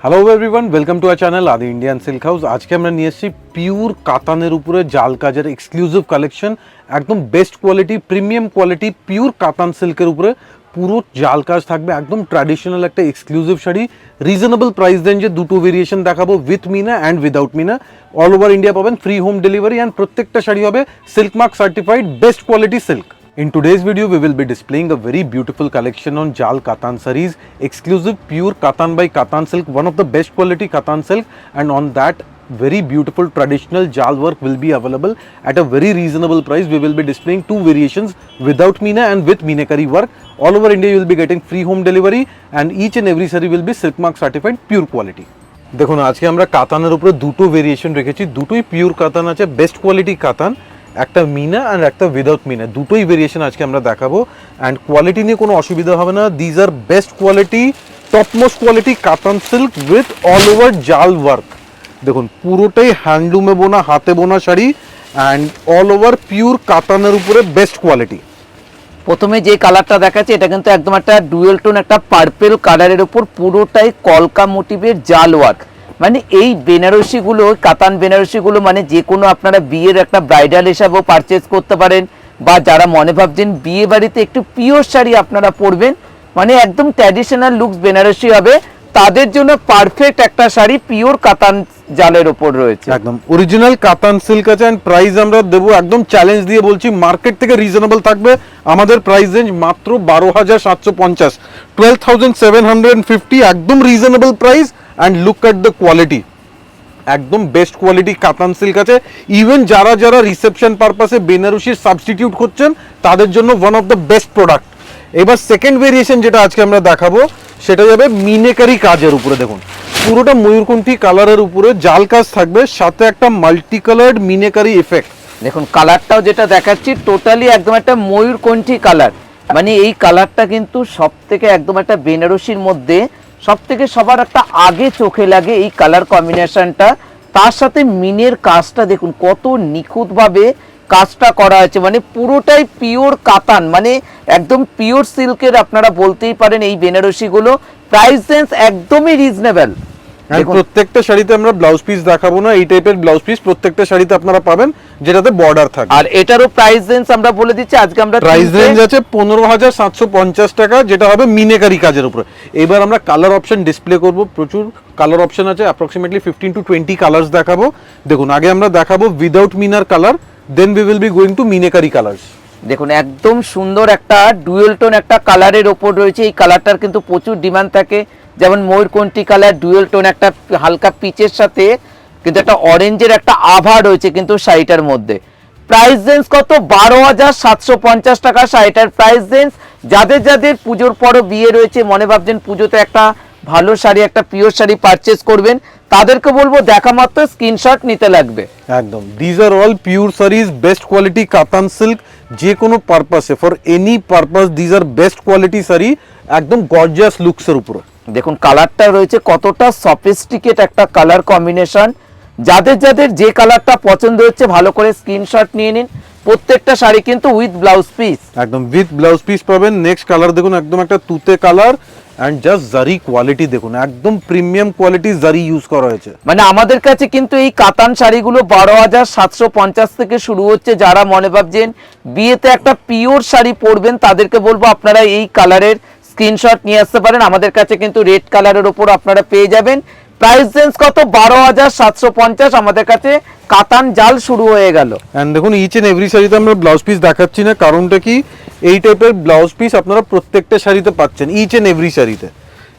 Hello everyone, welcome to our channel আদি Indian silk house. আজকে আমরা নিয়ে এসেছি পিওর কাতানের উপরে জাল কাজের এক্সক্লুসিভ কালেকশন। একদম best quality, premium quality, pure কাতান সিল্কের উপরে পুরো জাল কাজ থাকবে। একদম ট্র্যাডিশনাল একটা এক্সক্লুসিভ শাড়ি, রিজনেবল প্রাইস রেঞ্জে দুটো ভেরিয়েশন দেখাবো, with meena and without meena. All over India পাবেন, ফ্রি হোম ডেলিভারি, অ্যান্ড প্রত্যেকটা শাড়ি হবে silk mark certified best quality silk. In today's video, we will be displaying a very beautiful collection on Jal Katan sarees, exclusive pure Katan by Katan silk, one of the best quality Katan silk, and on that very beautiful traditional Jal work will be available at a very reasonable price. We will be displaying two variations, without Meena and with Meenakari work. All over India you will be getting free home delivery, and each and every saree will be silk mark certified pure quality. দেখুন আজকে আমরা কাতানের উপরে দুটো variation রেখেছি, দুটোই pure কাতান আছে, best quality কাতান, একটা মিনা আর একটা উইদাউট মিনা, দুটোই ভেরিয়েশন আজকে আমরা দেখাবো। অ্যান্ড কোয়ালিটি নিয়ে কোনো অসুবিধা হবে না। These are best quality, topmost quality katan silk with all over jaal work. দেখুন পুরোটাই হ্যান্ডলুমে বোনা, হাতে বোনা sari, and all over pure কাতানের উপরে বেস্ট কোয়ালিটি। প্রথমে যে কালারটা দেখাচ্ছে এটা কিন্তু একদম একটা ডুয়েল টোন, একটা পার্পেল কালারের উপর পুরোটাই কলকা মোটিভের জাল ওয়ার্ক। মানে এই বেনারসিগুলো, কাতান বেনারসিগুলো মানে যে কোনো আপনারা বিয়ের একটা ব্রাইডাল হিসাবেও পারচেজ করতে পারেন, বা যারা মনে ভাবছেন বিয়ে বাড়িতে একটু পিওর শাড়ি আপনারা পরবেন, মানে একদম ট্র্যাডিশনাল লুকস বেনারসি হবে, তাদের জন্য পারফেক্ট একটা শাড়ি পিওর কাতান জালের উপর রয়েছে। একদম অরিজিনাল কাতান সিল্ক আছে, এন্ড প্রাইস আমরা দেবো একদম চ্যালেঞ্জ দিয়ে বলছি, মার্কেট থেকে রিজনেবল থাকবে। আমাদের প্রাইস রেঞ্জ মাত্র 12,750, 12,750, একদম reasonable price. And look at the quality, একদম বেস্ট কোয়ালিটি কাতান সিল্ক আছে। ইভেন যারা যারা রিসেপশন পারপাসে বেনারসির সাবস্টিটিউট করছেন তাদের জন্য one of the best product. এবার সেকেন্ড ভেরিয়েশন যেটা আজকে আমরা দেখাবো সেটা যাবে মিনেকারি কাজের উপরে। দেখুন পুরোটা ময়ূরকণ্ঠী কালারের উপরে জাল কাজ থাকবে, সাথে একটা মাল্টি কালার্ড মিনেকারি এফেক্ট। দেখুন কালারটাও যেটা দেখাচ্ছি টোটালি একদম একটা ময়ূরকণ্ঠী কালার। মানে এই কালারটা কিন্তু সব থেকে একদম একটা বেনারসির মধ্যে সব থেকে সবার একটা আগে চোখে লাগে এই কালার কম্বিনেশনটা। তার সাথে মিনের কাজটা দেখুন কত নিখুঁতভাবে কাজটা করা হয়েছে, মানে পুরোটাই পিওর কাতান, মানে একদম পিওর সিল্কের আপনারা বলতেই পারেন এই বেনারসিগুলো। প্রাইস রেঞ্জ একদমই রিজনেবল। প্রত্যেকটা শাড়িতে আমরা ব্লাউজ পিস দেখাবো না, এই টাইপের ব্লাউজ পিস প্রত্যেকটা শাড়িতে আপনারা পাবেন যেটাতে বর্ডার থাকে। আর এটারও প্রাইস রেঞ্জ আমরা বলে দিচ্ছি, আজকে আমরা প্রাইস রেঞ্জ আছে 15,750 টাকা, যেটা হবে মিনেকারি কাজের উপরে। এবার আমরা কালার অপশন ডিসপ্লে করব, প্রচুর কালার অপশন আছে, অ্যাপ্রক্সিমেটলি 15 to 20 কালার্স দেখাবো। দেখুন আগে আমরা দেখাবো উইদাউট মিনার colour, then we will be going to meenakari colours. দেখুন একদম সুন্দর একটা ডুয়েল টোন একটা কালারের ওপর রয়েছে। এই কালারটার কিন্তু প্রচুর ডিমান্ড থাকে, যেমন ময়ূরকণ্ঠী কালার, ডুয়েল টোন একটা হালকা পিচের সাথে কিন্তু একটা অরেঞ্জের একটা আভা রয়েছে কিন্তু শাড়িটার মধ্যে। প্রাইস রেঞ্জ কত? 12,750 টাকা শাড়িটার প্রাইস রেঞ্জ। যাদের যাদের পুজোর পরও বিয়ে রয়েছে, মনে ভাবছেন পুজোতে একটা ভালো শাড়ি, একটা পিওর শাড়ি পারচেজ করবেন, তাদেরকে বলবো দেখা মাত্র স্ক্রিনশট নিতে লাগবে। একদম these are all pure series, best quality katan silk, যে কোনো পারপাসে, for any purpose these are best quality sari, একদম গর্জিয়াস লুকসের উপরে। দেখুন কালারটা রয়েছে কতটা সফিস্টিকেট একটা কালার কম্বিনেশন। যাদের যাদের যে কালারটা পছন্দ হচ্ছে ভালো করে স্ক্রিনশট নিয়ে নিন। প্রত্যেকটা শাড়ি কিন্তু উইথ ব্লাউজ পিস, একদম উইথ ব্লাউজ পিস পাবেন। নেক্সট কালার দেখুন, একদম একটা তুতে কালার, এন্ড জাস্ট জারি কোয়ালিটি দেখুন, একদম প্রিমিয়াম কোয়ালিটি জারি ইউজ করা হয়েছে। মানে আমাদের কাছে কিন্তু এই কাতান শাড়িগুলো 12,750 থেকে শুরু হচ্ছে। যারা মনে ভাবছেন বিয়েতে একটা পিওর শাড়ি পরবেন তাদেরকে বলবো আপনারা এই কালারের স্ক্রিনশট নিয়ে আসতে পারেন। আমাদের কাছে কিন্তু রেড কালারের ওপর আপনারা পেয়ে যাবেন। প্রাইস রেঞ্জ কত? 12,750। আমাদের কাছে কাতান জাল শুরু হয়ে গেল। এন্ড দেখুন ইচ এন্ড এভরি শাড়িতে আমরা ব্লাউজ পিস দেখাচ্ছি না, কারণটা কি, এই টাইপের ব্লাউজ পিস আপনারা প্রত্যেকটা শাড়িতে পাচ্ছেন, ইচ এন্ড এভরি শাড়িতে।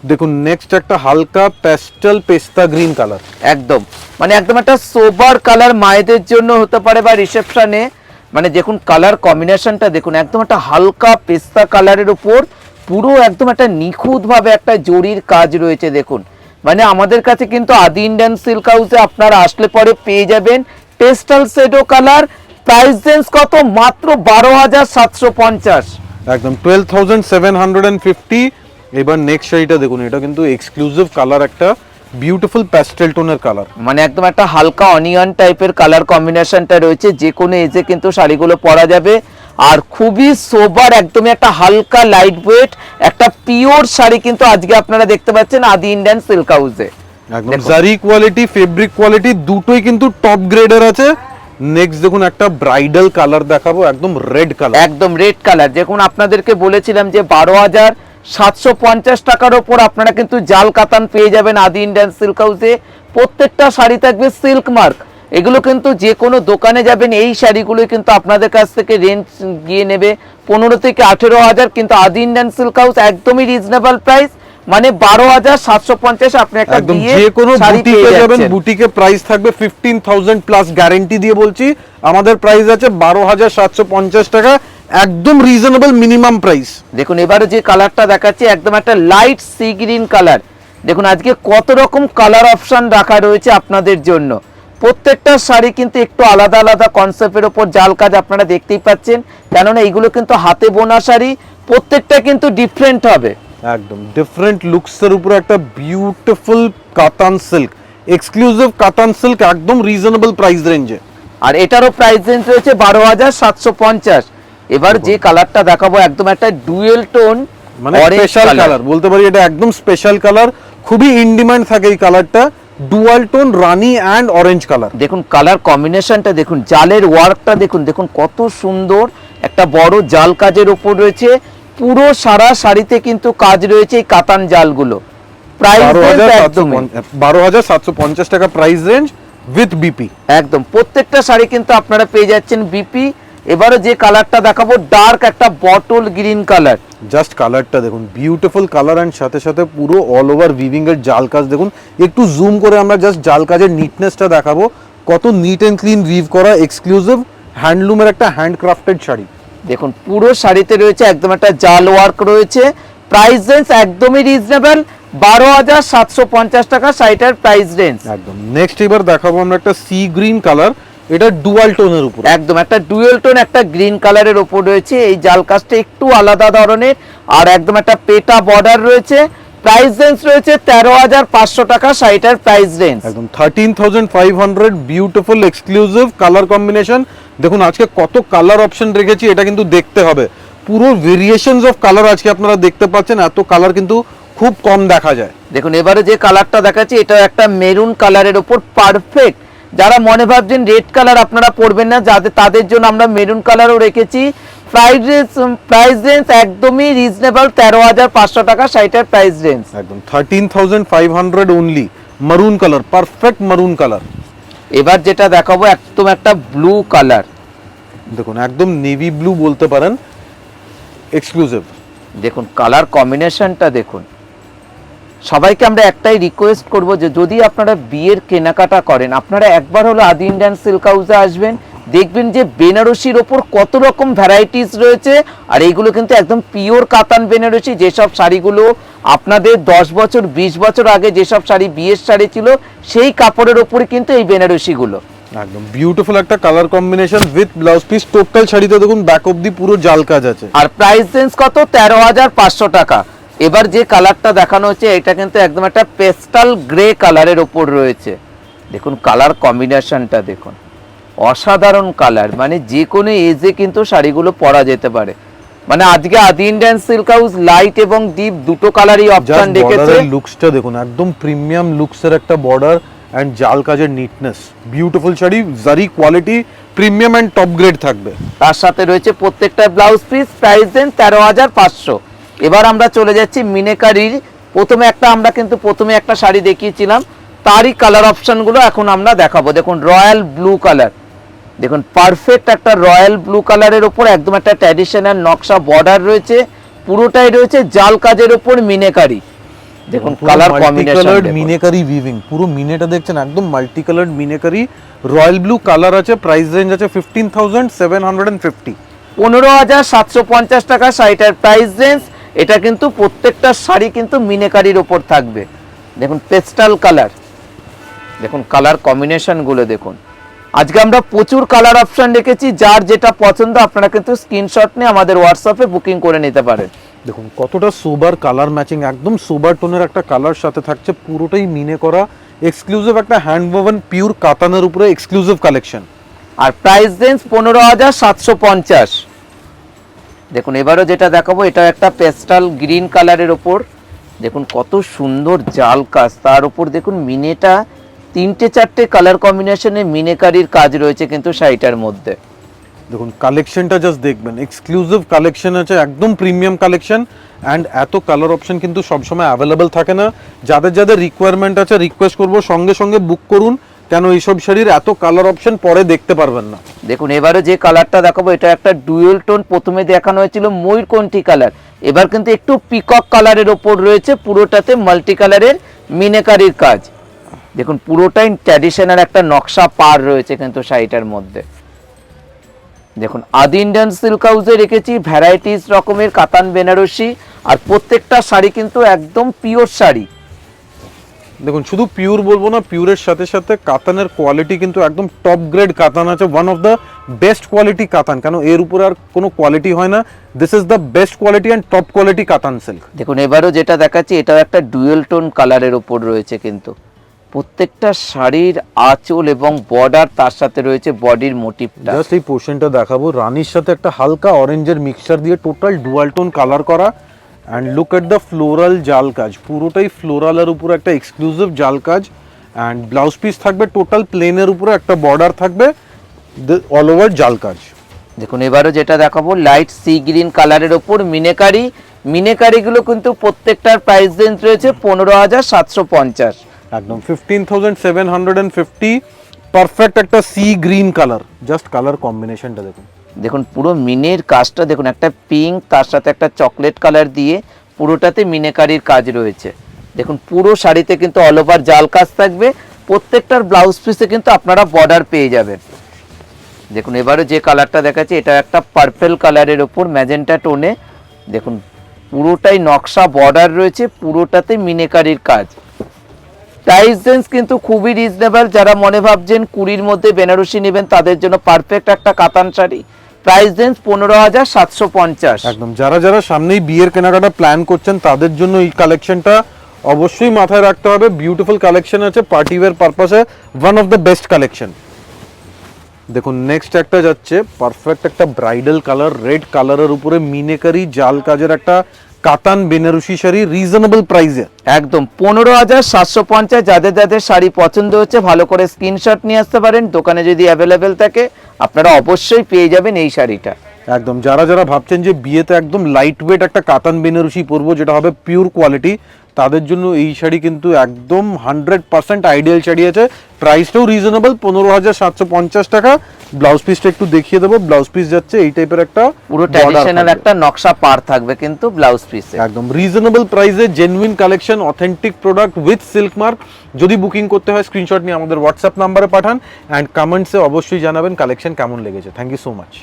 দেখুন নেক্সট একটা হালকা প্যাস্টেল পেস্তা গ্রিন কালার, একদম মানে একদম একটা সোবার কালার, মায়েদের জন্য হতে পারে বা রিসেপশনে। মানে দেখুন কালার কম্বিনেশনটা দেখুন, একদম একটা হালকা পেস্তা কালারের উপর পুরো একদম একটা নিখুঁতভাবে একটা জরির কাজ রয়েছে। দেখুন মানে আমাদের কাছে কিন্তু আদি ইন্ডিয়ান সিল্ক হাউসে আপনারা আসলে পরে পেয়ে যাবেন pastel shadow colour. Price range কত? মাত্র 12,750, একদম 12,750। এবার নেক্সট শাড়িটা দেখুন, এটা কিন্তু এক্সক্লুসিভ কালার, একটা বিউটিফুল প্যাস্টেল টোনের কালার, মানে একদম একটা হালকা অনিয়ন টাইপের কালার কম্বিনেশনটা রয়েছে। যে কোনো এজে কিন্তু শাড়িগুলো পরা যাবে। আর খুবই সোবার, একদমই একটা হালকা লাইট ওয়েট একটা পিওর শাড়ি কিন্তু আজকে আপনারা দেখতে পাচ্ছেন আদি ইন্ডিয়ান সিল্ক হাউসে। একদম দেখুন। জারি কোয়ালিটি, ফেব্রিক কোয়ালিটি দুটোই কিন্তু টপ গ্রেডের আছে। নেক্সট দেখুন একটা ব্রাইডাল কালার দেখাবো, একদম রেড কালার। একদম রেড কালার। দেখুন আপনাদেরকে বলেছিলাম যে 12,750 টাকার ওপর আপনারা কিন্তু জাল কাতান পেয়ে যাবেন আদি ইন্ডিয়ান সিল্ক হাউসে। প্রত্যেকটা শাড়ি থাকবে সিল্ক মার্ক। এগুলো কিন্তু যে কোনো দোকানে যাবেন এই শাড়িগুলো কিন্তু আপনাদের কাছ থেকে রেঞ্জ গিয়ে নেবে 15 থেকে 18,000, কিন্তু আদি ইন্ডিয়ান সিল্ক হাউস একদমই রিজনেবল প্রাইস, মানে 12,750 আপনি একটা একদম বিয়ে যে কোনো শাড়ি বুটিকে পেয়ে যাবেন, যাচ্ছেন। বুটিকে প্রাইস থাকবে 15,000 প্লাস, গ্যারেন্টি দিয়ে বলছি। আমাদের প্রাইস আছে 12,750 টাকা, একদম রিজনেবল মিনিমাম প্রাইস। দেখুন এবারে যে কালারটা দেখাচ্ছি একদম একটা লাইট সি গ্রিন কালার। দেখুন আজকে কত রকম কালার অপশন রাখা রয়েছে আপনাদের জন্য। প্রত্যেকটা শাড়ি কিন্তু একটু আলাদা আলাদা কনসেপ্টের ওপর জাল কাজ আপনারা দেখতেই পাচ্ছেন, কেননা এগুলো কিন্তু হাতে বোনা শাড়ি, প্রত্যেকটা কিন্তু ডিফারেন্ট হবে। একদম ডিফারেন্ট লুকসের উপরে একটা বিউটিফুল কাতান সিল্ক, এক্সক্লুসিভ কাতান সিল্ক, একদম রিজনেবল প্রাইস রেঞ্জে। আর এটারও প্রাইস রেঞ্জ রয়েছে 12,750। এবার যে কালারটা দেখাবো একদম একটা ডুয়েল টোন, মানে স্পেশাল কালার বলতে পারি, এটা একদম স্পেশাল কালার, খুবই ইন ডিমান্ড থাকে এই কালারটা। Dual tone Rani and orange colour. দেখুন কালার কম্বিনেশনটা দেখুন, জালের ওয়ার্কটা দেখুন, দেখুন কত সুন্দর একটা বড় জাল কাজের উপর রয়েছে। পুরো সারা শাড়িতে কিন্তু কাজ রয়েছে এই কাতান জালগুলো। প্রাইস একদমই 12,750 টাকা প্রাইস রেঞ্জ উইথ বিপি। একদম প্রত্যেকটা শাড়ি কিন্তু আপনারা পেয়ে যাচ্ছেন বিপি। এবারে যে কালারটা দেখাবো ডার্ক একটা বটল গ্রিন কালার। জাস্ট কালারটা দেখুন, বিউটিফুল কালার, অ্যান্ড সাথে সাথে পুরো অল ওভার উইভিং এর জাল কাজ দেখুন। একটু জুম করে আমরা জাস্ট জাল কাজের নিটনেসটা দেখাবো, কত নিট এন্ড ক্লিন উইভ করা, এক্সক্লুসিভ হ্যান্ডলুমের একটা হ্যান্ডক্রাফটেড শাড়ি। দেখুন পুরো শাড়িতে রয়েছে একদম একটা জাল ওয়ার্ক রয়েছে। প্রাইস রেঞ্জ একদমই রিজনেবল, 12,750 টাকা শাড়িটার প্রাইস রেঞ্জ। একদম নেক্সট এবার দেখাবো আমরা একটা সি গ্রিন কালার, এটা ডুয়াল টোনের উপর, একদম একটা ডুয়েল টোন একটা গ্রিন কালারের ওপর রয়েছে। এই জাল কাজটা একটু আলাদা ধরনের, আর একদম একটা পেটা বর্ডার রয়েছে। প্রাইস রেঞ্জ রয়েছে 13,500 টাকা শাড়িটার প্রাইস রেঞ্জ। একদম 13,500, বিউটিফুল এক্সক্লুসিভ কালার কম্বিনেশন। দেখুন আজকে কত কালার অপশন রেখেছি, এটা কিন্তু দেখতে হবে। পুরো ভেরিয়েশনস অফ কালার আজকে আপনারা দেখতে পাচ্ছেন, এত কালার কিন্তু খুব কম দেখা যায়। দেখুন এবারে যে কালারটা দেখাচ্ছি এটা একটা মেরুন কালারের ওপর পারফেক্ট। যারা মনে ভাবছেন রেড কালার আপনারা পরবেন না, যাদের তাদের জন্য আমরা মেরুন কালারও রেখেছি। প্রাইস রেঞ্জ একদমই রিজনেবল, 13,500 টাকা শাড়িটার প্রাইস রেঞ্জ। একদম 13,500 অনলি, মারুন কালার, পারফেক্ট মারুন কালার। এবার যেটা দেখাবো একদম একটা ব্লু কালার। দেখুন একদম নেভি ব্লু বলতে পারেন, এক্সক্লুসিভ। দেখুন কালার কম্বিনেশনটা দেখুন। সবাইকে আমরা একটাই রিকোয়েস্ট করব যে যদি আপনারা বিয়ের কেনাকাটা করেন, আপনারা একবার হলো আদি ইন্ডিয়ান সিল্ক হাউসে আসবেন, দেখবেন যে বেনারসির ওপর কত রকম ভ্যারাইটিস রয়েছে। আর এইগুলো কিন্তু একদম পিওর কাতান বেনারসি, যেসব শাড়িগুলো আপনাদের 10 বছর 20 বছর আগে যেসব শাড়ি বিয়ের শাড়ি ছিল, সেই কাপড়ের ওপরে কিন্তু এই বেনারসিগুলো। একদম বিউটিফুল একটা colour combination with blouse piece. Total শাড়িতে দেখুন ব্যাক অবধি পুরো জাল কাজ আছে। আর প্রাইস রেঞ্জ কত? 13,500 টাকা। এবার যে কালারটা দেখানো হচ্ছে এটা কিন্তু একদম একটা পেস্টাল গ্রে কালারের ওপর রয়েছে। দেখুন কালার কম্বিনেশনটা দেখুন, অসাধারণ কালার, মানে যে কোনো এজে কিন্তু শাড়িগুলো পরা যেতে পারে। মানে আজকে আদি ইন্ডিয়ান সিল্ক হাউস লাইট এবং ডিপ দুটো কালারই অপশন রেখেছে। লুকসটা দেখুন, একদম প্রিমিয়াম লুকসের একটা বর্ডার অ্যান্ড জাল কাজের নিটনেস, বিউটিফুল শাড়ি, জারি quality, premium and top grade থাকবে। তার সাথে রয়েছে প্রত্যেকটা ব্লাউজ পিস। প্রাইস দেন 13,500। এবার আমরা চলে যাচ্ছি মিনেকারির। প্রথমে একটা শাড়ি দেখিয়েছিলাম, তারই কালার অপশনগুলো এখন আমরা দেখাবো। দেখুন রয়্যাল ব্লু কালার, দেখুন পারফেক্ট একটা রয়্যাল ব্লু কালারের উপর একদম একটা ট্র্যাডিশনাল নকশা বর্ডার রয়েছে। পুরোটাই রয়েছে জাল কাজের উপর মিনেকারি। দেখুন কালার কম্বিনেশন, মিনেকারি উইভিং, পুরো মিনেটা দেখছেন একদম multi coloured meenakari, royal blue colour আছে। প্রাইস রেঞ্জ আছে 15,750, 15,750 টাকা শাড়িটার প্রাইস রেঞ্জ। এটা কিন্তু প্রত্যেকটা শাড়ি কিন্তু মিনেকারির ওপর থাকবে। দেখুন পেস্টাল কালার, দেখুন কালার কম্বিনেশন গুলো দেখুন। আজকে আমরা প্রচুর কালার অপশন রেখেছি, যার যেটা পছন্দ আপনারা কিন্তু স্ক্রিনশট নিয়ে আমাদের হোয়াটসঅ্যাপে বুকিং করে নিতে পারেন। দেখুন কতটা সোবার কালার ম্যাচিং, একদম সোবার টোনের একটা কালার সাথে থাকছে, পুরোটাই মিনে করা, এক্সক্লুসিভ একটা হ্যান্ড ওভেন পিওর কাতানের উপরে এক্সক্লুসিভ কালেকশন। আর প্রাইস রেঞ্জ 15,750। দেখুন এবারও যেটা দেখাবো এটা একটা পেস্টাল গ্রিন কালারের ওপর, দেখুন কত সুন্দর জাল কাজ, তার উপর দেখুন মিনেটা 3-4টে কালার কম্বিনেশনে মিনেকারির কাজ রয়েছে কিন্তু শাড়িটার মধ্যে। দেখুন কালেকশনটা জাস্ট দেখবেন, এক্সক্লুসিভ কালেকশন আছে, একদম প্রিমিয়াম কালেকশন। অ্যান্ড এত কালার অপশন কিন্তু সবসময় অ্যাভেলেবেল থাকে না। যাদের যাদের রিকোয়ারমেন্ট আছে রিকোয়েস্ট করবো সঙ্গে সঙ্গে বুক করুন, কেন এইসব শাড়ির এত কালার অপশন পরে দেখতে পারবেন না। দেখুন এবারে যে কালারটা দেখাবো এটা একটা ডুয়েল টোন, প্রথমে দেখানো হয়েছিল ময়ূরকণ্ঠী কালার, এবার কিন্তু একটু পিকক কালারের ওপর রয়েছে, পুরোটাতে মাল্টি কালারের মিনেকারির কাজ। দেখুন পুরোটাই ট্র্যাডিশনাল একটা নকশা পার রয়েছে কিন্তু শাড়িটার মধ্যে। দেখুন আদি ইন্ডিয়ান সিল্ক হাউসে রেখেছি ভ্যারাইটিস রকমের কাতান বেনারসি, আর প্রত্যেকটা শাড়ি কিন্তু একদম পিওর শাড়ি। দেখুন শুধু পিওর বলবো না, পিওরের সাথে সাথে কাতানের কোয়ালিটি কিন্তু একদম টপ গ্রেড কাতান আছে, one of the best quality কাতান, কেন এর উপরে আর কোনো কোয়ালিটি হয় না। This is the best quality and top quality katan silk. দেখুন এবারও যেটা দেখাচ্ছি এটাও একটা ডুয়েল টোন কালারের ওপর রয়েছে, কিন্তু প্রত্যেকটা শাড়ির আঁচল এবং বর্ডার, তার সাথে রয়েছে বডির মোটিভটা। জাস্ট এই পোর্শনটা দেখাবো, রানীর সাথে একটা হালকা অরেঞ্জের মিক্সচার দিয়ে টোটাল ডুয়াল টোন কালার করা। And look at the floral জাল কাজ, পুরোটাই ফ্লোরালের উপরে একটা এক্সক্লুসিভ জাল কাজ। অ্যান্ড ব্লাউজ পিস থাকবে টোটাল প্লেনের উপরে, একটা বর্ডার থাকবে অল ওভার জাল কাজ। দেখুন এবারও যেটা দেখাবো লাইট সি গ্রিন কালারের ওপর মিনেকারি, মিনেকারিগুলো কিন্তু প্রত্যেকটার প্রাইস রেঞ্জ রয়েছে 15,750। একদম 15,750। পারফেক্ট একটা sea green colour, just colour কম্বিনেশনটা দেখুন। দেখুন পুরো মিনের কাজটা দেখুন, একটা পিঙ্ক তার সাথে একটা চকলেট কালার দিয়ে পুরোটাতে মিনেকারির কাজ রয়েছে। দেখুন পুরো শাড়িতে কিন্তু অল ওভার জাল কাজ থাকবে, প্রত্যেকটার ব্লাউজ পিসে কিন্তু আপনারা বর্ডার পেয়ে যাবেন। দেখুন এবারে যে কালারটা দেখাচ্ছি এটা একটা পার্পল কালারের ওপর ম্যাজেন্টা টোনে, দেখুন পুরোটাই নকশা বর্ডার রয়েছে, পুরোটাতে মিনেকারির কাজ। প্রাইস রেঞ্জ কিন্তু খুবই রিজনেবল, যারা মনে ভাবছেন 20-র মধ্যে বেনারসি নেবেন তাদের জন্য পারফেক্ট একটা কাতান শাড়ি। Price range 15,750। একদম যারা যারা সামনেই বিয়ের কেনাকাটা প্ল্যান করছেন তাদের জন্য এই কালেকশনটা অবশ্যই মাথায় রাখতে হবে। বিউটিফুল কালেকশন আছে, পার্টি ওয়্যার পারপাসে one of the best collection. দেখুন নেক্সট একটা যাচ্ছে পারফেক্ট একটা ব্রাইডাল কালার, রেড কালারের উপরে মিনেকারি জাল কাজের একটা কাতান বেনারসি শাড়ি রিজনেবল প্রাইসে, একদম 15,750। যাদের যাদের শাড়ি পছন্দ হচ্ছে ভালো করে স্ক্রিনশট নিয়ে আসতে পারেন, দোকানে যদি অ্যাভেলেবেল থাকে আপনারা অবশ্যই পেয়ে যাবেন এই শাড়িটা। একদম যারা যারা ভাবছেন যে বিয়েতে একদম লাইট ওয়েট একটা কাতান বেনারসি পরবো যেটা হবে পিওর কোয়ালিটি, তাদের জন্য এই শাড়ি কিন্তু একদম 100% আইডিয়াল শাড়ি আছে। প্রাইসটাও রিজনেবল 15,750 টাকা। ব্লাউজ পিসটা একটু দেখিয়ে দেবো, ব্লাউজ পিস যাচ্ছে এই টাইপের একটা পুরো ট্র্যাডিশনাল একটা নকশা পার থাকবে কিন্তু ব্লাউজ পিসে। একদম রিজনেবল প্রাইসে genuine collection, authentic product with silk mark. যদি বুকিং করতে হয় স্ক্রিনশট নিয়ে আমাদের হোয়াটসঅ্যাপ নাম্বারে পাঠান, অ্যান্ড কমেন্টসে অবশ্যই জানাবেন কালেকশন কেমন লেগেছে। Thank you so much.